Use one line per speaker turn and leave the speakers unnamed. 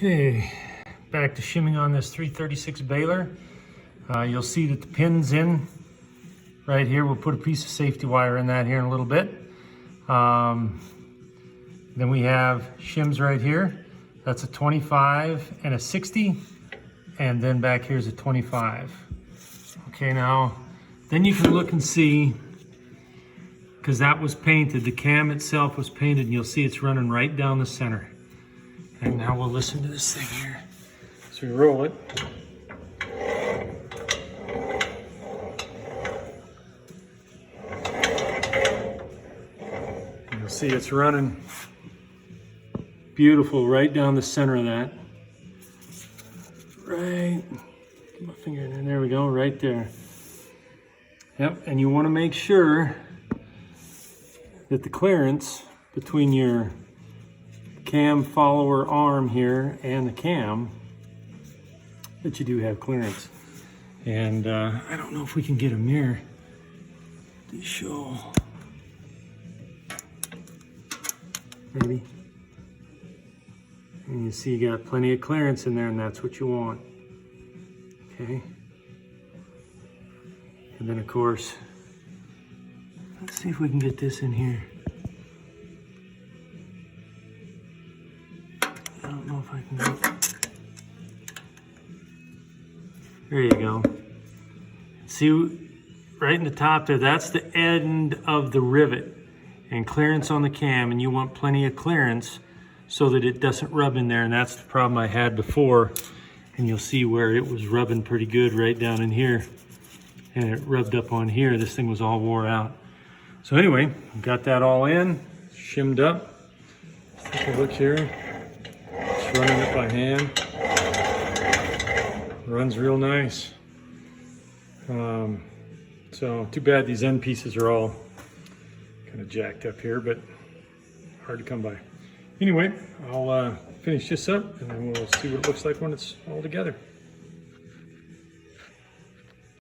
Okay, back to shimming on this 336 baler. You'll see that the pin's in right here. We'll put a piece of safety wire in that here in a little bit. Then we have shims right here. That's a 25 and a 60. And then back here's a 25. Okay, now, then you can look and see, because that was painted, the cam itself was painted, and you'll see it's running right down the center. And now we'll listen to this thing here. So we roll it. And you'll see it's running beautiful right down the center of that. Right, get my finger in there, there we go, right there. Yep, and you want to make sure that the clearance between your cam follower arm here and the cam, that you do have clearance. And I don't know if we can get a mirror to show. Maybe. And you see you got plenty of clearance in there, and that's what you want. Okay. And then of course, let's see if we can get this in here. I don't know if I can get. There you go. See, right in the top there, that's the end of the rivet and clearance on the cam, and you want plenty of clearance so that it doesn't rub in there. And that's the problem I had before. And you'll see where it was rubbing pretty good right down in here. And it rubbed up on here. This thing was all wore out. So anyway, got that all in, shimmed up. Let's take a look here. Just running it by hand. Runs real nice. So too bad these end pieces are all kind of jacked up here, but hard to come by. Anyway, I'll finish this up and then we'll see what it looks like when it's all together.